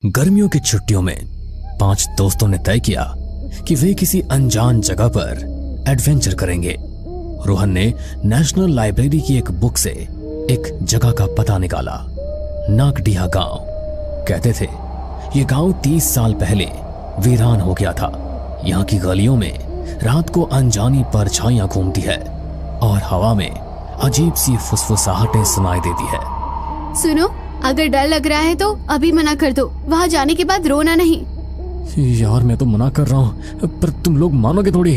गर्मियों की छुट्टियों में 5 दोस्तों ने तय किया कि वे किसी अनजान जगह पर एडवेंचर करेंगे। रोहन ने नेशनल लाइब्रेरी की एक बुक से एक जगह का पता निकाला, नाकडिहा गांव। कहते थे ये गांव 30 साल पहले वीरान हो गया था। यहाँ की गलियों में रात को अनजानी परछाइयां घूमती है और हवा में अजीब सी फुसफुसाहटें सुनाई देती है। सुनो, अगर डर लग रहा है तो अभी मना कर दो, वहाँ जाने के बाद रोना नहीं। यार मैं तो मना कर रहा हूँ, पर तुम लोग मानोगे थोड़ी।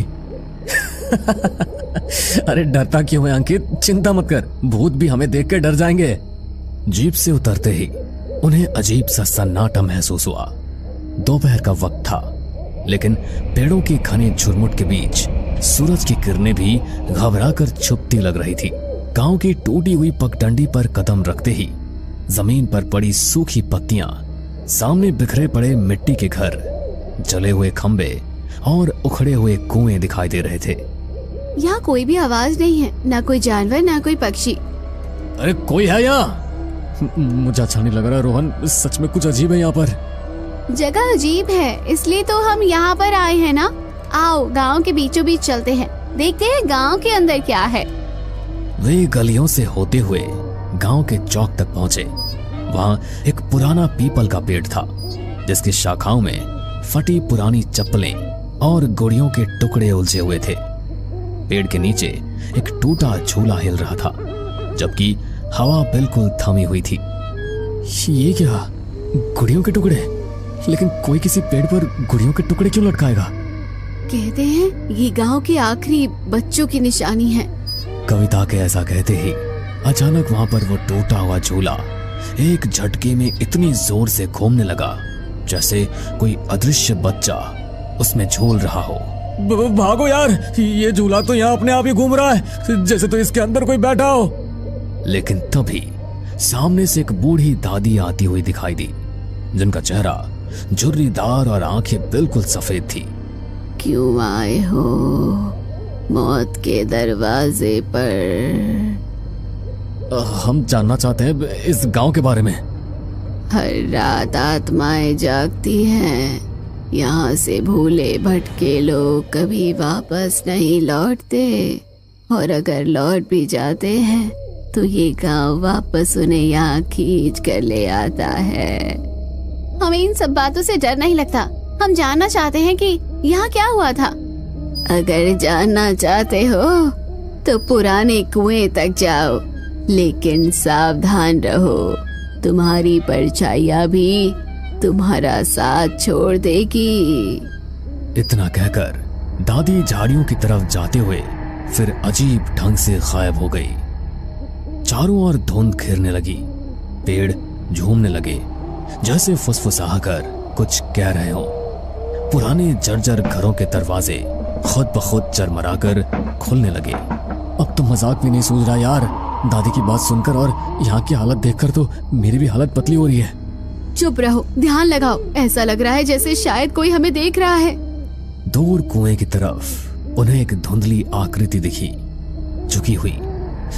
अरे डरता क्यों है अंकित, चिंता मत कर, भूत भी हमें देख कर डर जाएंगे। जीप से उतरते ही उन्हें अजीब सा सन्नाटा महसूस हुआ। दोपहर का वक्त था, लेकिन पेड़ों की घने झुरमुट के बीच सूरज की किरणें भी घबराकर छुपती लग रही थी। गांव की टूटी हुई पगडंडी पर कदम रखते ही जमीन पर पड़ी सूखी पत्तियां, सामने बिखरे पड़े मिट्टी के घर, जले हुए खंबे और उखड़े हुए कुएं दिखाई दे रहे थे। यहाँ कोई भी आवाज नहीं है, ना कोई जानवर ना कोई पक्षी। अरे कोई है यहाँ? मुझे अच्छा नहीं लग रहा रोहन, सच में कुछ अजीब है यहाँ पर। जगह अजीब है, इसलिए तो हम यहाँ पर आए हैं ना। आओ गांव के बीचों बीच चलते हैं, देखते हैं गांव के अंदर क्या है। वे गलियों से होते हुए गांव के चौक तक पहुंचे। वहां एक पुराना पीपल का पेड़ था, जिसकी शाखाओं में फटी पुरानी चप्पलें और गुड़ियों के टुकड़े उलझे हुए थे। पेड़ के नीचे एक टूटा झूला हिल रहा था, जबकि हवा बिल्कुल थमी हुई थी। ये क्या, गुड़ियों के टुकड़े? लेकिन कोई किसी पेड़ पर गुड़ियों के टुकड़े क्यों लटकाएगा? कहते हैं ये गांव के आखिरी बच्चों की निशानी है। कविता के ऐसा कहते ही अचानक वहां पर वो टूटा हुआ झूला एक झटके में इतनी जोर से घूमने लगा जैसे कोई अदृश्य बच्चा उसमें झूल रहा हो। भागो यार, ये झूला तो यहाँ अपने आप ही घूम रहा है, जैसे तो इसके अंदर कोई बैठा हो। लेकिन तभी सामने से एक बूढ़ी दादी आती हुई दिखाई दी, जिनका चेहरा झुर्रीदार और आंखें बिल्कुल सफेद थी। क्यों आए हो मौत के दरवाजे पर? हम जानना चाहते हैं इस गांव के बारे में। हर रात आत्माएं जागती हैं। यहाँ से भूले भटके लोग कभी वापस नहीं लौटते, और अगर लौट भी जाते हैं तो ये गांव वापस उन्हें यहाँ खींच कर ले आता है। हमें इन सब बातों से डर नहीं लगता, हम जानना चाहते हैं कि यहाँ क्या हुआ था। अगर जानना चाहते हो तो पुराने कुएं तक जाओ, लेकिन सावधान रहो, तुम्हारी परछाइयां भी तुम्हारा साथ छोड़ देगी। इतना कहकर दादी झाड़ियों की तरफ जाते हुए फिर अजीब ढंग से गायब हो गई। चारों ओर धुंध घिरने लगी, पेड़ झूमने लगे जैसे फुसफुसा कर कुछ कह रहे हो। पुराने जर्जर घरों के दरवाजे खुद ब खुद चरमराकर खुलने लगे। अब तो मजाक भी नहीं सूझ रहा यार, दादी की बात सुनकर और यहाँ की हालत देखकर तो मेरी भी हालत पतली हो रही है। चुप रहो, ध्यान लगाओ, ऐसा लग रहा है जैसे शायद कोई हमें देख रहा है। दूर कुएं की तरफ उन्हें एक धुंधली आकृति दिखी, झुकी हुई,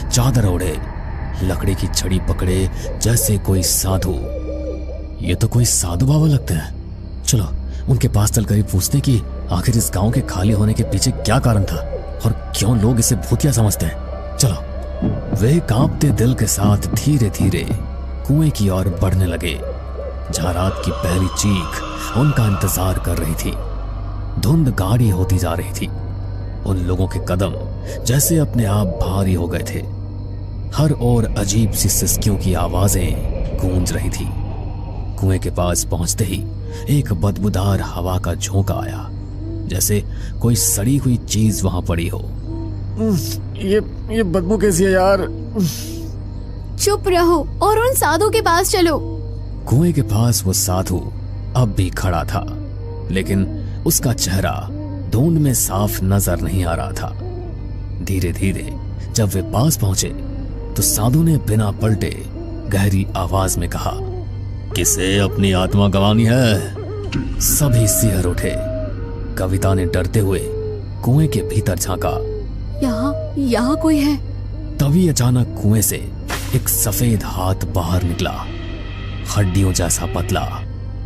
चादर ओढ़े, लकड़ी की छड़ी पकड़े जैसे कोई साधु। ये तो कोई साधु बाबा लगते हैं। चलो उनके पास चलकर पूछते कि आखिर इस गांव के खाली होने के पीछे क्या कारण था और क्यों लोग इसे भूतिया समझते हैं। चलो। वे कांपते दिल के साथ धीरे धीरे कुएं की ओर बढ़ने लगे, जहां रात की पहली चीख उनका इंतजार कर रही थी। धुंध गाढ़ी होती जा रही थी, उन लोगों के कदम जैसे अपने आप भारी हो गए थे। हर ओर अजीब सी सिसकियों की आवाजें गूंज रही थी। कुएं के पास पहुंचते ही एक बदबूदार हवा का झोंका आया, जैसे कोई सड़ी हुई चीज वहां पड़ी हो। ये बदबू कैसी है यार? चुप रहो और उन साधु के पास चलो। कुएं के पास वो साधु अब भी खड़ा था, लेकिन उसका चेहरा धुंध में साफ नजर नहीं आ रहा था। धीरे धीरे जब वे पास पहुंचे तो साधु ने बिना पलटे गहरी आवाज में कहा, किसे अपनी आत्मा गंवानी है? सभी सिहर उठे। कविता ने डरते हुए कुएं के भीतर झांका। यहाँ कोई है। तभी अचानक कुएं से एक सफेद हाथ बाहर निकला, हड्डियों जैसा पतला,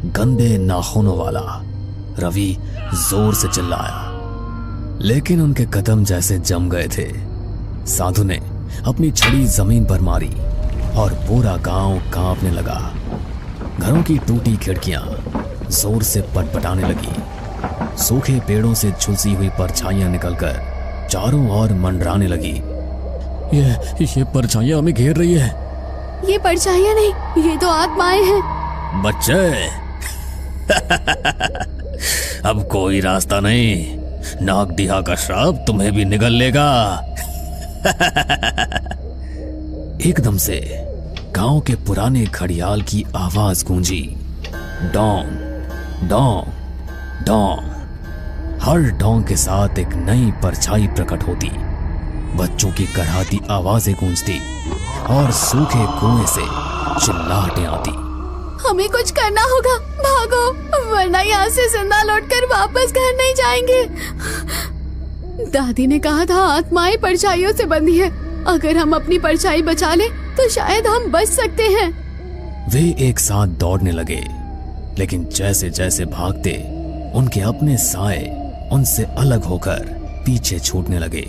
गंदे नाखूनों वाला। रवि जोर से चिल्लाया, लेकिन उनके कदम जैसे जम गए थे। साधु ने अपनी छड़ी जमीन पर मारी और पूरा गांव कांपने लगा। घरों की टूटी खिड़कियां जोर से पटपटाने लगी। सूखे पेड़ों से झुलसी हुई परछाइयां निकलकर चारों ओर मंडराने लगी। ये परछाइयां हमें घेर रही है। ये परछाइयां नहीं, ये तो आत्माएं हैं। बच्चे अब कोई रास्ता नहीं, नागडिहा का श्राप तुम्हें भी निगल लेगा। एकदम से गांव के पुराने घड़ियाल की आवाज गूंजी, डोंग डोंग डोंग। हर डोंग के साथ एक नई परछाई प्रकट होती, बच्चों की कराहती आवाजें गूंजती और सूखे कुएं से चिल्लाहटें आती। हमें कुछ करना होगा, भागो, वरना यहाँ से जिंदा लौटकर वापस घर नहीं जाएंगे। दादी ने कहा था आत्माएं परछाइयों से बंधी है, अगर हम अपनी परछाई बचा लें तो शायद हम बच सकते हैं। वे एक साथ दौड़ने लगे, लेकिन जैसे जैसे भागते उनके अपने साए उनसे अलग होकर पीछे छूटने लगे।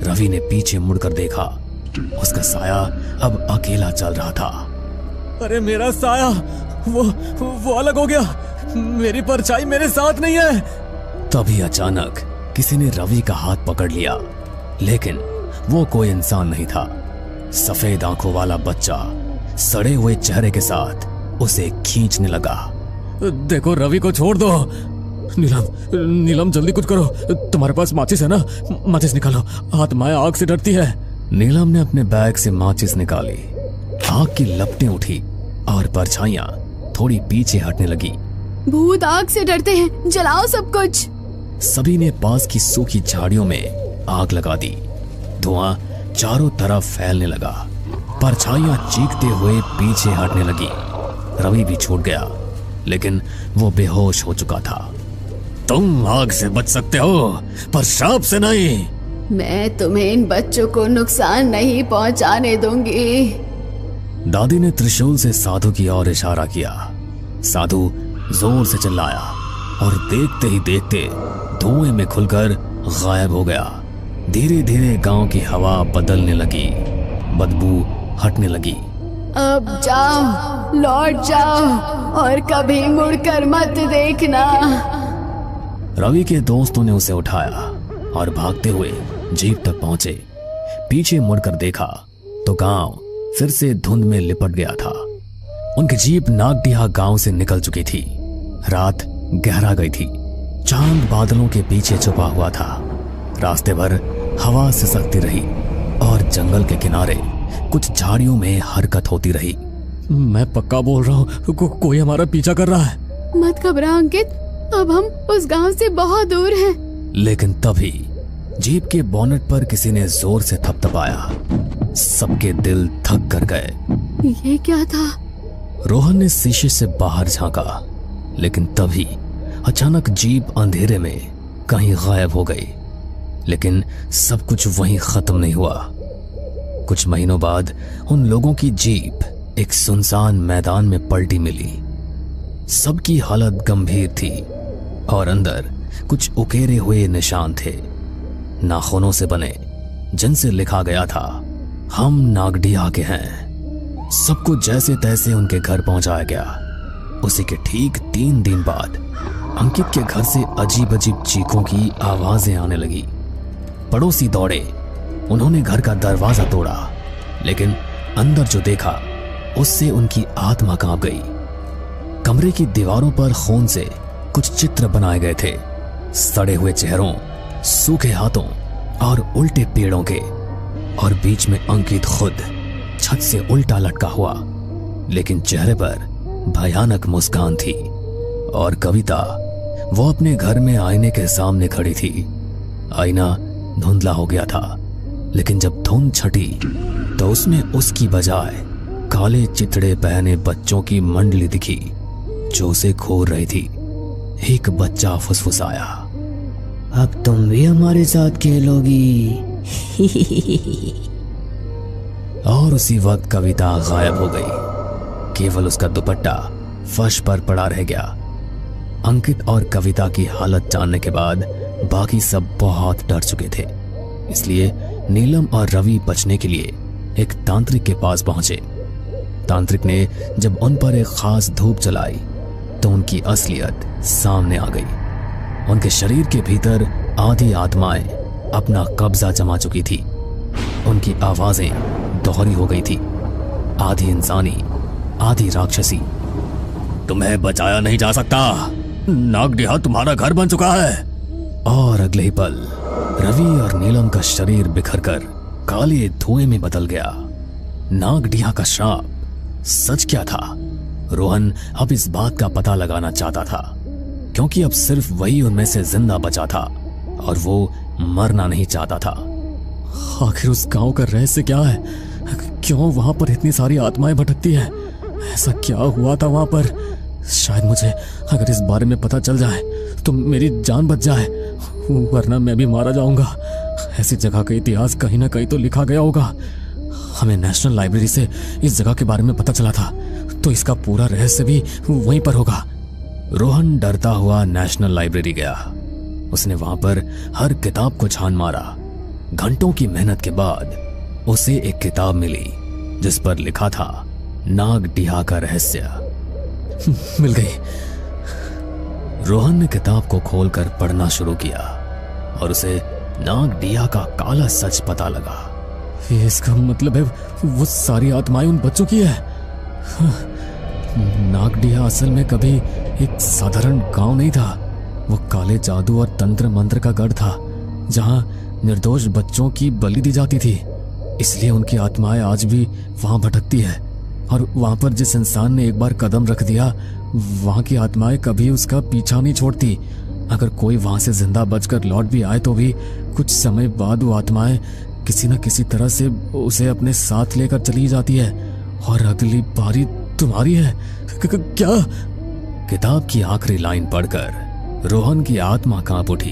रवि ने पीछे मुड़कर देखा, उसका साया अब अकेला चल रहा था। अरे मेरा साया, वो अलग हो गया, मेरी परछाई मेरे साथ नहीं है। तभी अचानक किसी ने रवि का हाथ पकड़ लिया, लेकिन वो कोई इंसान नहीं था। सफेद आंखों वाला बच्चा सड़े हुए चेहरे के साथ उसे खींचने लगा। देखो, रवि को छोड़ दो। नीलम जल्दी कुछ करो, तुम्हारे पास माचिस है ना? माचिस निकालो, आत्माएं आग से डरती है। नीलम ने अपने बैग से माचिस निकाली। आग की लपटें उठी और परछाइयां थोड़ी पीछे हटने लगी। भूत आग से डरते हैं, जलाओ सब कुछ। सभी ने पास की सूखी झाड़ियों में आग लगा दी। धुआं चारों तरफ फैलने लगा। परछाइयां चीखते हुए पीछे हटने लगी। रवि भी छूट गया, लेकिन वो बेहोश हो चुका था। तुम आग से बच सकते हो, पर श्राप से नहीं। मैं तुम्हें इन बच्चों को नुकसान नहीं पहुंचाने दूंगी। दादी ने त्रिशूल से साधु की ओर इशारा किया। साधु जोर से चिल्लाया और देखते ही देखते धुएं में खुलकर गायब हो गया। धीरे धीरे गांव की हवा बदलने लगी, बदबू हटने लगी। अब जाओ, लौट जाओ और कभी मुड़कर मत देखना। रवि के दोस्तों ने उसे उठाया और भागते हुए जीप तक पहुंचे। पीछे मुड़कर देखा तो गांव फिर से धुंध में लिपट गया था। उनकी जीप नागडिहा गांव से निकल चुकी थी। रात गहरा गई थी, चांद बादलों के पीछे छुपा हुआ था। रास्ते भर हवा सिसकती रही और जंगल के किनारे कुछ झाड़ियों में हरकत होती रही। मैं पक्का बोल रहा हूँ, कोई हमारा पीछा कर रहा है। मत घबरा अंकित, अब हम उस गांव से बहुत दूर हैं। लेकिन तभी जीप के बोनट पर किसी ने जोर से थपथपाया। सबके दिल थक कर गए। ये क्या था? रोहन ने शीशे से बाहर झांका, लेकिन तभी अचानक जीप अंधेरे में कहीं गायब हो गई। लेकिन सब कुछ वहीं खत्म नहीं हुआ। कुछ महीनों बाद उन लोगों की जीप एक सुनसान मैदान में पलटी मिली। सबकी हालत गंभीर थी और अंदर कुछ उकेरे हुए निशान थे, नाखूनों से बने, जिनसे लिखा गया था, हम नागडिहा के हैं। सबको जैसे तैसे उनके घर पहुंचाया गया। उसी के ठीक 3 दिन बाद अंकित के घर से अजीब अजीब चीखों की आवाजें आने लगी। पड़ोसी दौड़े, उन्होंने घर का दरवाजा तोड़ा, लेकिन अंदर जो देखा उससे उनकी आत्मा कांप गई। कमरे की दीवारों पर खून से कुछ चित्र बनाए गए थे, सड़े हुए चेहरों, सूखे हाथों और उल्टे पेड़ों के, और बीच में अंकित खुद छत से उल्टा लटका हुआ, लेकिन चेहरे पर भयानक मुस्कान थी। और कविता, वो अपने घर में आईने के सामने खड़ी थी। आईना धुंधला हो गया था, लेकिन जब धुंध छटी तो उसमें उसकी बजाय काले चिथड़े पहने बच्चों की मंडली दिखी जो उसे घूर रही थी। एक बच्चा फुसफुसाया, अब तुम भी हमारे साथ खेलोगी। और उसी वक्त कविता गायब हो गई। केवल उसका दुपट्टा फर्श पर पड़ा रह गया। अंकित और कविता की हालत जानने के बाद बाकी सब बहुत डर चुके थे, इसलिए नीलम और रवि बचने के लिए एक तांत्रिक के पास पहुंचे। तांत्रिक ने जब उन पर एक खास धूप जलाई तो उनकी असलियत सामने आ गई। उनके शरीर के भीतर आधी आत्माएं अपना कब्जा जमा चुकी थी। उनकी आवाजें दोहरी हो गई थी, आधी इंसानी आधी राक्षसी। तुम्हें बचाया नहीं जा सकता, नागडिहा तुम्हारा घर बन चुका है। और अगले ही पल रवि और नीलम का शरीर बिखरकर काले धुएं में बदल गया। नागडिहा का श्राप सच क्या था? रोहन अब इस बात का पता लगाना चाहता था, क्योंकि अब सिर्फ वही उनमें से जिंदा बचा था और वो मरना नहीं चाहता था। आखिर उस गांव का रहस्य क्या है? क्यों वहां पर इतनी सारी आत्माएं भटकती हैं? ऐसा क्या हुआ था वहां पर? शायद मुझे अगर इस बारे में पता चल जाए तो मेरी जान बच जाए, वरना मैं भी मारा जाऊंगा। ऐसी जगह का इतिहास कहीं ना कहीं तो लिखा गया होगा। हमें नेशनल लाइब्रेरी से इस जगह के बारे में पता चला था, तो इसका पूरा रहस्य भी वहीं पर होगा। रोहन डरता हुआ नेशनल लाइब्रेरी गया। उसने वहां पर हर किताब को छान मारा। घंटों की मेहनत के बाद उसे एक किताब मिली जिस पर लिखा था नागडिहा का रहस्य। मिल गई। रोहन ने किताब को खोलकर पढ़ना शुरू किया और उसे नागडिहा का काला सच पता लगा। ये इसका मतलब है वो सारी आत्माएं उन बच्चों की है। नागडिहा असल में कभी एक साधारण गांव नहीं था। वो काले जादू और तंत्र मंत्र का गढ़ था, जहां निर्दोष बच्चों की बलि दी जाती थी। इसलिए उनकी आत्माएं आज भी वहां भटकती है, और वहां पर जिस इंसान ने एक बार कदम रख दिया, वहां की आत्माएं कभी उसका पीछा नहीं छोड़ती। अगर कोई वहां से जिंदा बचकर लौट भी आए तो भी कुछ समय बाद वो आत्माएं किसी न किसी तरह से उसे अपने साथ लेकर चली जाती है। और अगली बारी तुम्हारी है। क्या? किताब की आखिरी लाइन पढ़कर रोहन की आत्मा कांप उठी।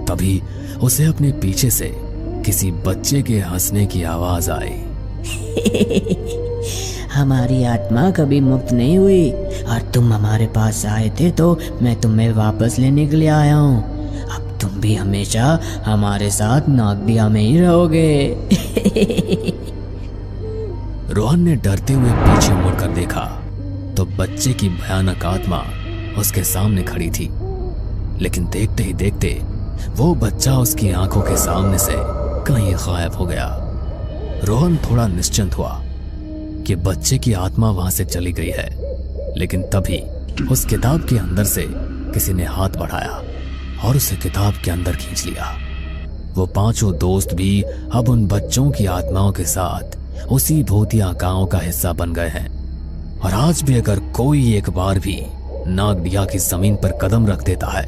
तभी उसे अपने पीछे से किसी बच्चे के हंसने की आवाज आई। हमारी आत्मा कभी मुक्त नहीं हुई, और तुम हमारे पास आए थे तो मैं तुम्हें वापस लेने के लिए आया हूँ। अब तुम भी हमेशा हमारे साथ नागडिहा में ही रहोगे। रोहन ने डरते हुए पीछे मुड़कर देखा तो बच्चे की भयानक आत्मा उसके सामने खड़ी थी। लेकिन देखते ही देखते वो बच्चा उसकी आंखों के सामने से कहीं गायब हो गया। रोहन थोड़ा निश्चिंत हुआ कि बच्चे की आत्मा वहां से चली गई है, लेकिन तभी उस किताब के अंदर से किसी ने हाथ बढ़ाया और उसे किताब के अंदर खींच लिया। वो पांचों दोस्त भी अब उन बच्चों की आत्माओं के साथ उसी भूतिया गांव का हिस्सा बन गए हैं। और आज भी अगर कोई एक बार भी नागडिहा की जमीन पर कदम रख देता है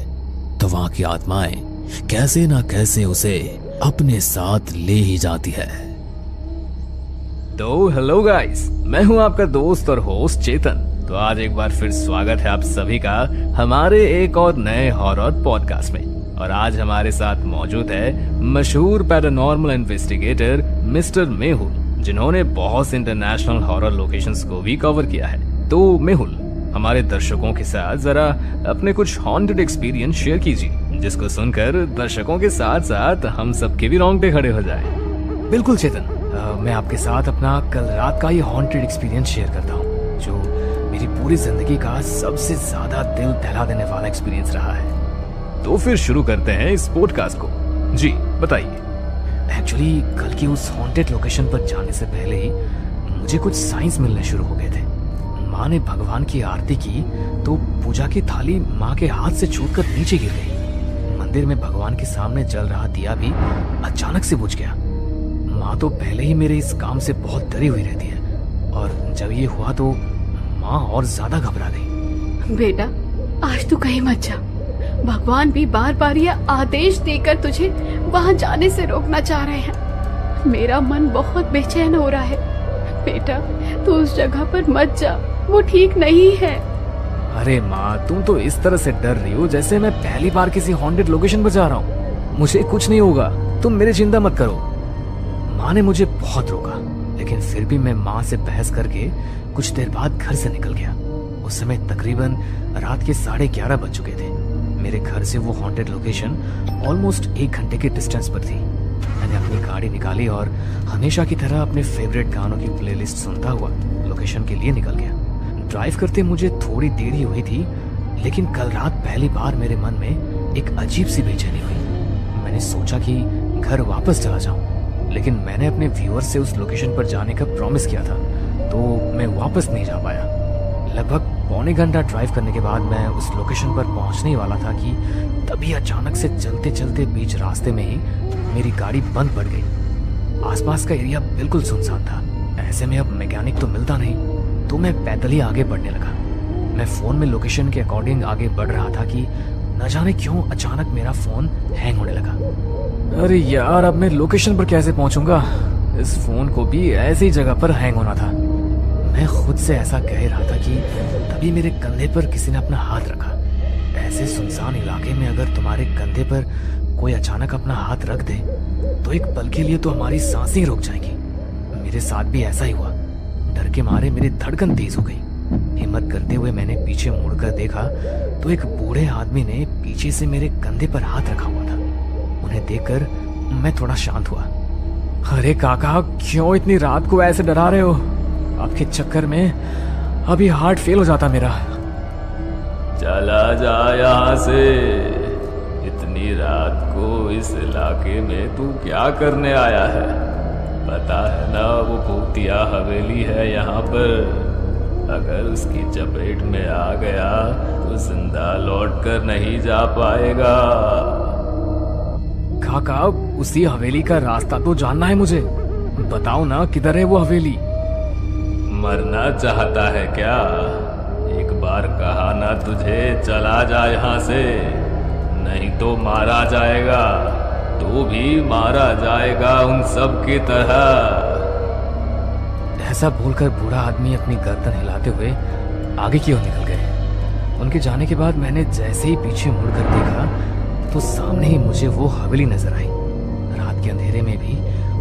तो वहां की आत्माएं कैसे ना कैसे उसे अपने साथ ले ही जाती है। तो हेलो गाइस, मैं हूं आपका दोस्त और होस्ट चेतन। तो आज एक बार फिर स्वागत है आप सभी का हमारे एक और नए हॉरर पॉडकास्ट में। और आज हमारे साथ मौजूद है मशहूर पैरानॉर्मल इन्वेस्टिगेटर मिस्टर मेहुल, जिन्होंने बहुत से इंटरनेशनल हॉरर लोकेशंस को भी कवर किया है। तो मेहुल, हमारे दर्शकों के साथ जरा अपने कुछ हॉन्टेड एक्सपीरियंस शेयर कीजिए, जिसको सुनकर दर्शकों के साथ साथ हम सबके भी रोंगटे खड़े हो जाए। बिल्कुल चेतन, मैं आपके साथ अपना कल रात का ये हॉन्टेड एक्सपीरियंस शेयर करता हूँ, जो मेरी पूरी जिंदगी का सबसे ज्यादा दिल दहला देने वाला एक्सपीरियंस रहा है। तो फिर शुरू करते हैं इस पॉडकास्ट को। जी बताइए। एक्चुअली कल की उस हॉन्टेड लोकेशन पर जाने से पहले ही मुझे कुछ साइंस मिलने शुरू हो गए थे। माँ ने भगवान की आरती की तो पूजा की थाली माँ के हाथ से छूटकर नीचे गिर गई। मंदिर में भगवान के सामने जल रहा दिया भी अचानक से बुझ गया। माँ तो पहले ही मेरे इस काम से बहुत डरी हुई रहती है, और जब ये हुआ तो माँ और ज्यादा घबरा गई। बेटा, आज तू कहीं मत जा। भगवान भी बार बार यह आदेश देकर तुझे वहाँ जाने से रोकना चाह रहे हैं। मेरा मन बहुत बेचैन हो रहा है। बेटा, तू उस जगह पर मत जा, वो ठीक नहीं है। अरे माँ, तुम तो इस तरह से डर रही हो जैसे मैं पहली बार किसी हॉन्टेड लोकेशन पर जा रहा हूँ। मुझे कुछ नहीं होगा, तुम मेरी चिंता मत करो। माँ ने मुझे बहुत रोका, लेकिन फिर भी मैं माँ से बहस करके कुछ देर बाद घर से निकल गया। उस समय तकरीबन रात के 11:30 बज चुके थे। मेरे घर से वो हॉन्टेड लोकेशन ऑलमोस्ट 1 घंटे के डिस्टेंस पर थी। मैंने अपनी गाड़ी निकाली और हमेशा की तरह अपने फेवरेट गानों की प्लेलिस्ट सुनता हुआ लोकेशन के लिए निकल गया। ड्राइव करते मुझे थोड़ी देरी हुई थी, लेकिन कल रात पहली बार मेरे मन में एक अजीब सी बेचैनी हुई। मैंने सोचा कि घर वापस चला जाऊं, लेकिन मैंने अपने व्यूअर से उस लोकेशन पर जाने का प्रॉमिस किया था, तो मैं वापस नहीं जा पाया। लगभग पौने घंटा ड्राइव करने के बाद मैं उस लोकेशन पर पहुंचने ही वाला था कि तभी अचानक से चलते चलते बीच रास्ते में ही मेरी गाड़ी बंद पड़ गई। आसपास का एरिया बिल्कुल सुनसान था। ऐसे में अब मैकेनिक तो मिलता नहीं, तो मैं पैदल ही आगे बढ़ने लगा। मैं फोन में लोकेशन के अकॉर्डिंग आगे बढ़ रहा था कि न जाने क्यों अचानक मेरा फोन हैंग होने लगा। अरे यार, अब मैं लोकेशन पर कैसे पहुंचूंगा? इस फोन को भी ऐसी जगह पर हैंग होना था। मैं खुद से ऐसा कह रहा था कि तभी मेरे कंधे पर किसी ने अपना हाथ रखा। ऐसे सुनसान इलाके में अगर तुम्हारे कंधे पर कोई अचानक अपना हाथ रख दे तो एक पल के लिए तो हमारी सांसें रुक जाएंगी। मेरे साथ भी ऐसा ही हुआ। डर के मारे मेरी धड़कन तेज हो गई। हिम्मत करते हुए मैंने पीछे मुड़कर देखा तो एक बूढ़े आदमी ने पीछे से मेरे कंधे पर हाथ रखा हुआ था। उन्हें देखकर मैं थोड़ा शांत हुआ। अरे काका, क्यों इतनी रात को ऐसे डरा रहे हो? आपके चक्कर में अभी हार्ट फेल हो जाता मेरा। चला जा यहाँ से। इतनी रात को इस इलाके में तू क्या करने आया है? पता है ना वो भूतिया हवेली है यहाँ पर। अगर उसकी चपेट में आ गया तो जिंदा लौट कर नहीं जा पाएगा। काका, उसी हवेली का रास्ता तो जानना है मुझे। बताओ ना, किधर है वो हवेली? मरना चाहता है क्या? एक बार कहा ना तुझे, चला जा यहाँ से, नहीं तो मारा जाएगा। तू भी मारा जाएगा उन सब की तरह। ऐसा बोलकर बूढ़ा आदमी अपनी गर्दन हिलाते हुए आगे की ओर निकल गए। उनके जाने के बाद मैंने जैसे ही पीछे मुड़कर देखा तो सामने ही मुझे वो हवेली नजर आई। रात के अंधेरे में भी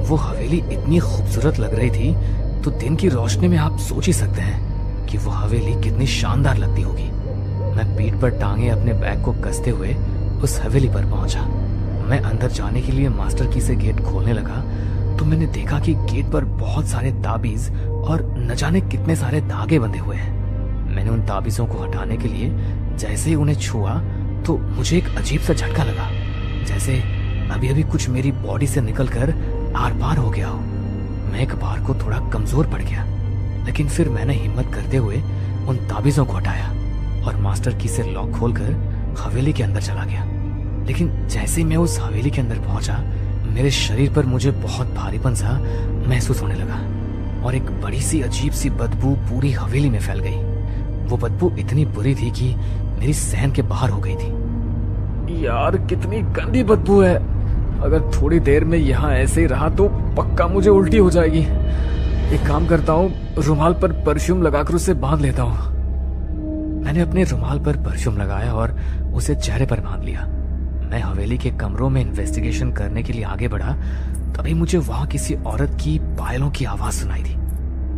वो हवेली इतनी खूबसूरत लग रही थी, तो दिन की रोशनी में आप सोच ही सकते हैं कि वो हवेली कितनी शानदार लगती होगी। मैं पीठ पर टांगे अपने बैग को कसते हुए उस हवेली पर पहुंचा। मैं अंदर जाने के लिए मास्टर की से गेट खोलने लगा तो मैंने देखा कि गेट पर बहुत सारे ताबीज और न जाने कितने सारे धागे बंधे हुए हैं। मैंने उन ताबीजों को हटाने के लिए जैसे ही उन्हें छुआ तो मुझे एक अजीब सा झटका लगा, जैसे अभी अभी कुछ मेरी बॉडी से निकलकर आर पार हो गया हो। मैं एक बार को थोड़ा कमजोर पड़ गया, लेकिन फिर मैंने हिम्मत करते हुए उन ताबीजों को हटाया और मास्टर की से लॉक खोलकर हवेली के अंदर चला गया। लेकिन जैसे ही मैं उस हवेली के अंदर पहुंचा, मेरे शरीर पर मुझे बहुत भारीपन सा महसूस होने लगा और एक बड़ी सी अजीब सी बदबू पूरी हवेली में फैल गई। वो बदबू इतनी बुरी थी कि मेरी सहन के बाहर हो गई थी। यार, कितनी गंदी बदबू है। अगर थोड़ी देर में यहाँ ऐसे ही रहा तो पक्का मुझे उल्टी हो जाएगी। एक काम करता हूँ, रुमाल पर परफ्यूम लगाकर उसे बांध लेता हूँ। मैंने अपने रुमाल पर परफ्यूम लगाया और उसे चेहरे पर बांध लिया। मैं हवेली के कमरों में इन्वेस्टिगेशन करने के लिए आगे बढ़ा, तभी मुझे वहां किसी औरत की पायलों की आवाज सुनाई दी,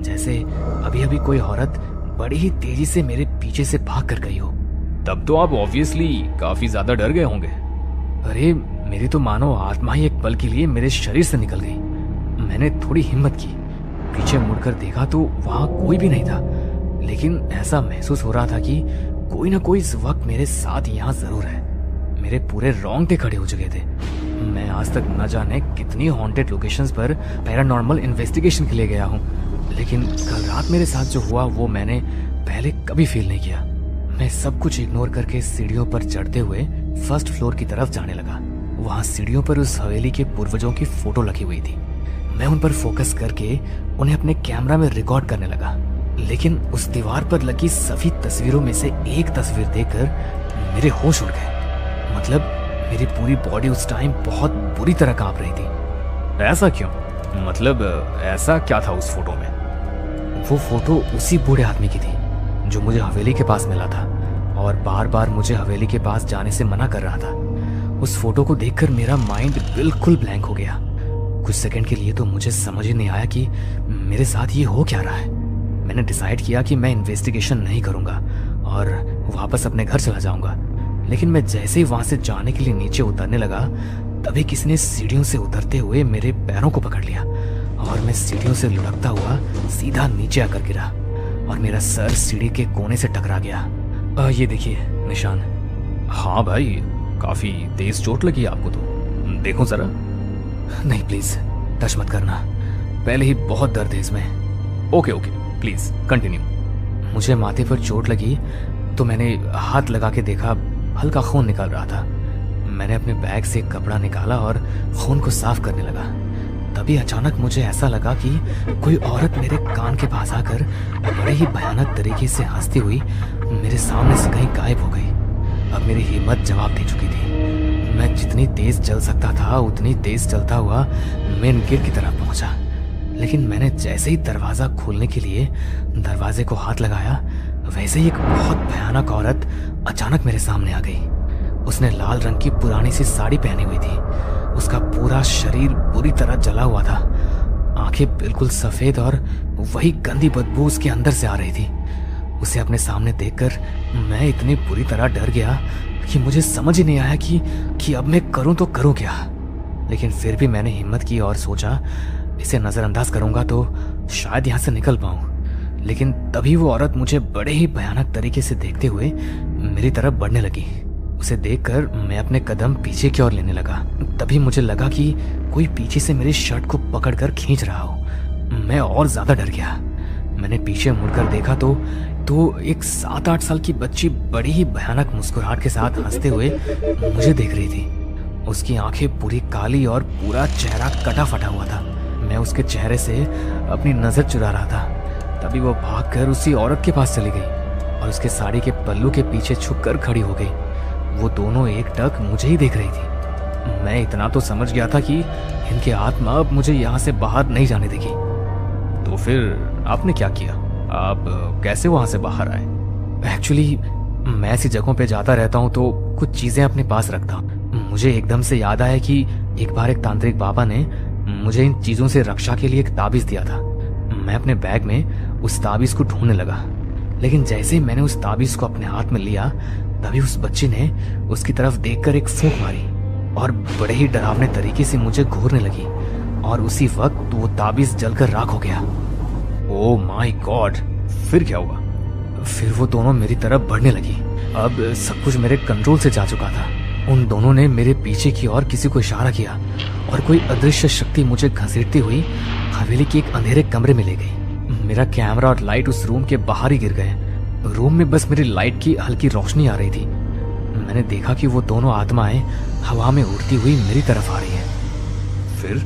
जैसे अभी अभी कोई औरत बड़ी ही तेजी से मेरे पीछे से भाग कर गई हो। तब तो आप ऑब्वियसली काफी ज्यादा डर गए होंगे। अरे, मेरी तो मानो आत्मा ही एक पल के लिए मेरे शरीर से निकल गई। मैंने थोड़ी हिम्मत की, पीछे मुड़कर देखा तो वहां कोई भी नहीं था, लेकिन ऐसा महसूस हो रहा था कि कोई ना कोई इस वक्त मेरे साथ यहाँ जरूर है। मेरे पूरे रोंगटे खड़े हो चुके थे। मैं आज तक न जाने कितनी हॉन्टेड लोकेशंस पर पैरानॉर्मल इन्वेस्टिगेशन के लिए गया हूँ, लेकिन कल रात मेरे साथ जो हुआ वो मैंने पहले कभी फील नहीं किया। मैं सब कुछ इग्नोर करके सीढ़ियों पर चढ़ते हुए फर्स्ट फ्लोर की तरफ जाने लगा। वहाँ सीढ़ियों पर उस हवेली के पूर्वजों की फोटो लगी हुई थी। मैं उन पर फोकस करके उन्हें अपने कैमरा में रिकॉर्ड करने लगा, लेकिन उस दीवार पर लगी सभी तस्वीरों में से एक तस्वीर देखकर मेरे होश उड़ गए। मतलब मेरी पूरी बॉडी उस टाइम बहुत बुरी तरह कांप रही थी। ऐसा क्यों? मतलब ऐसा क्या था उस फोटो में? वो फोटो उसी बूढ़े आदमी की थी जो मुझे हवेली के पास मिला था और बार बार मुझे हवेली के पास जाने से मना कर रहा था। उस फोटो को देखकर मेरा माइंड बिल्कुल ब्लैंक हो गया। कुछ सेकंड के लिए तो मुझे समझ ही नहीं आया कि मेरे साथ ये हो क्या रहा है। मैंने डिसाइड किया कि मैं इन्वेस्टिगेशन नहीं करूंगा और वापस अपने घर चला जाऊंगा। लेकिन मैं जैसे ही वहां से जाने के लिए नीचे उतरने लगा, तभी किसी ने सीढ़ियों से उतरते हुए मेरे पैरों को पकड़ लिया और मैं सीढ़ियों से लुढ़कता हुआ सीधा नीचे आकर गिरा और मेरा सर सीढ़ी के कोने से टकरा गया। ये देखिए निशान। हाँ भाई, काफी तेज चोट लगी आपको तो, देखो जरा। नहीं प्लीज, टच मत करना, पहले ही बहुत दर्द है इसमें। Okay please continue. मुझे माथे पर चोट लगी तो मैंने हाथ लगा के देखा, हल्का खून निकल रहा था। मैंने अपने बैग से एक कपड़ा निकाला और खून को साफ करने लगा। तभी अचानक मुझे ऐसा लगा कि कोई औरत मेरे कान के पास आकर बड़े ही भयानक तरीके से हंसती हुई मेरे सामने से कहीं गायब हो गई। अब मेरी हिम्मत जवाब दे चुकी थी। मैं जितनी तेज चल सकता था उतनी तेज चलता हुआ मेन गेट की तरफ पहुंचा। लेकिन मैंने जैसे ही दरवाजा खोलने के लिए दरवाजे को हाथ लगाया, वैसे ही एक बहुत भयानक औरत अचानक मेरे सामने आ गई। उसने लाल रंग की पुरानी सी साड़ी पहनी हुई थी। उसका पूरा शरीर बुरी तरह जला हुआ था। आंखें बिल्कुल सफेद और वही गंदी बदबू उसके अंदर से आ रही थी। उसे अपने सामने देखकर मैं इतनी बुरी तरह डर गया कि मुझे समझ ही नहीं आया कि अब मैं करूं तो करूं क्या। लेकिन फिर भी मैंने हिम्मत की और सोचा इसे नजरअंदाज करूंगा तो शायद यहाँ से निकल पाऊं। लेकिन तभी वो औरत मुझे बड़े ही भयानक तरीके से देखते हुए मेरी तरफ बढ़ने लगी। उसे देखकर मैं अपने कदम पीछे की ओर लेने लगा। तभी मुझे लगा कि कोई पीछे से मेरी शर्ट को पकड़कर खींच रहा हो। मैं और ज्यादा डर गया। मैंने पीछे मुड़कर देखा तो एक 7-8 साल की बच्ची बड़ी ही भयानक मुस्कुराहट के साथ हंसते हुए मुझे देख रही थी। उसकी आंखें पूरी काली और पूरा चेहरा कटा फटा हुआ था। मैं उसके चेहरे से अपनी नजर चुरा रहा था। तभी वो भागकर उसी औरत के पास चली गई और उसके साड़ी के पल्लू के पीछे छुपकर खड़ी हो गई। वो दोनों एकटक मुझे ही देख रही थी। मैं इतना तो समझ गया था कि इनकी आत्मा अब मुझे यहाँ से बाहर नहीं जाने देगी। तो फिर आपने क्या किया? आप कैसे वहां से बाहर आए? एक्चुअली मैं ऐसी जगहों पे जाता रहता हूँ तो कुछ चीजें अपने पास रखता हूँ। मुझे एकदम से याद आया कि एक बार एक तांत्रिक बाबा ने मुझे इन चीजों से रक्षा के लिए एक ताबीज दिया था। मैं अपने बैग में उस ताबीज को ढूंढने लगा। लेकिन जैसे ही मैंने उस ताबीज को अपने हाथ में लिया, तभी उस बच्ची ने उसकी तरफ देखकर एक फूंक मारी और बड़े ही डरावने तरीके से मुझे घूरने लगी। और उसी वक्त वो ताबीज जलकर राख हो गया। Oh my God! फिर क्या हुआ? फिर वो दोनों मेरी तरफ बढ़ने लगी। अब सब कुछ मेरे कंट्रोल से जा चुका था। उन दोनों ने मेरे पीछे की ओर किसी को इशारा किया और कोई अदृश्य शक्ति मुझे घसीटती हुई हवेली के एक अंधेरे कमरे में ले गई। मेरा कैमरा और लाइट उस रूम के बाहर ही गिर गए। रूम में बस मेरी लाइट की हल्की रोशनी आ रही थी। मैंने देखा कि वो दोनों आत्माएं हवा में उड़ती हुई मेरी तरफ आ रही हैं। फिर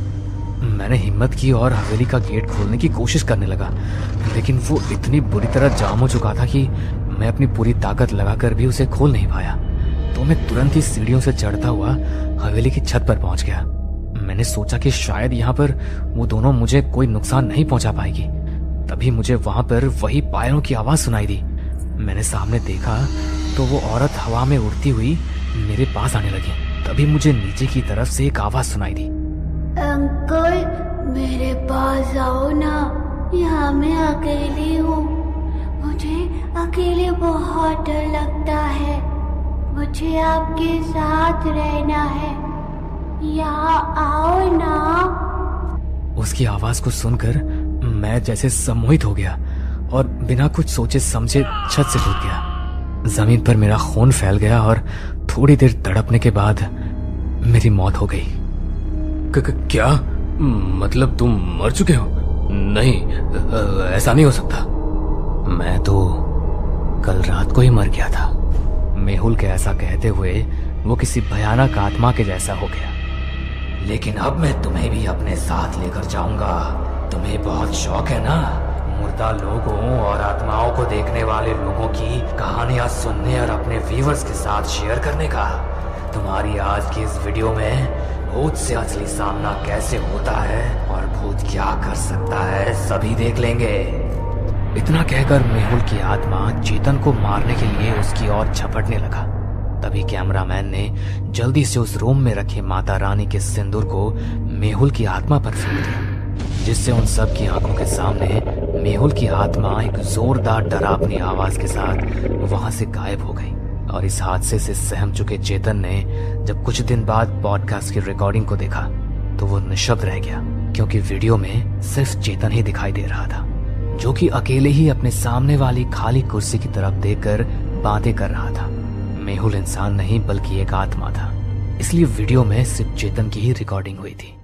मैंने हिम्मत की और हवेली का गेट खोलने की कोशिश करने लगा, लेकिन वो इतनी बुरी तरह जाम हो चुका था कि मैं अपनी पूरी ताकत लगाकर भी उसे खोल नहीं पाया। तो मैं तुरंत ही सीढ़ियों से चढ़ता हुआ हवेली की छत पर पहुंच गया। मैंने सोचा कि शायद यहाँ पर वो दोनों मुझे कोई नुकसान नहीं पहुंचा पाएगी। तभी मुझे वहां पर वही पायरों की आवाज सुनाई दी। मैंने सामने देखा तो वो औरत हवा में उड़ती हुई मेरे पास आने लगी। तभी मुझे नीचे की तरफ से एक आवाज सुनाई दी, अंकल मेरे पास आओ ना, यहाँ मैं अकेली हूँ। मुझे अकेले बहुत डर लगता है। मुझे आपके साथ रहना है, यहाँ आओ ना। उसकी आवाज को सुनकर मैं जैसे सम्मोहित हो गया और बिना कुछ सोचे समझे छत से कूद गया। जमीन पर मेरा खून फैल गया और थोड़ी देर तड़पने के बाद मेरी मौत हो गई। क्या मतलब तुम मर चुके हो? नहीं, ऐसा नहीं हो सकता। मैं तो कल रात को ही मर गया था। मेहुल के ऐसा कहते हुए वो किसी भयानक आत्मा के जैसा हो गया। लेकिन अब मैं तुम्हें भी अपने साथ लेकर जाऊंगा। तुम्हें बहुत शौक है ना मुर्दा लोगों और आत्माओं को देखने वाले लोगों की कहानियां सुनने और अपने व्यूअर्स के साथ शेयर करने का। तुम्हारी आज की इस वीडियो में भूत से असली सामना कैसे होता है और भूत क्या कर सकता है सभी देख लेंगे। इतना कहकर मेहुल की आत्मा चेतन को मारने के लिए उसकी ओर झपटने लगा। तभी कैमरामैन ने जल्दी से उस रूम में रखे माता रानी के सिंदूर को मेहुल की आत्मा पर फेंक दिया, जिससे उन सब की आंखों के सामने मेहुल की आत्मा एक जोरदार डरावनी आवाज के साथ वहां से गायब हो गई। और इस हादसे से सहम चुके चेतन ने जब कुछ दिन बाद पॉडकास्ट की रिकॉर्डिंग को देखा तो वो निशब्द रह गया, क्योंकि वीडियो में सिर्फ चेतन ही दिखाई दे रहा था, जो कि अकेले ही अपने सामने वाली खाली कुर्सी की तरफ देखकर बातें कर रहा था। मेहुल इंसान नहीं बल्कि एक आत्मा था, इसलिए वीडियो में सिर्फ चेतन की ही रिकॉर्डिंग हुई थी।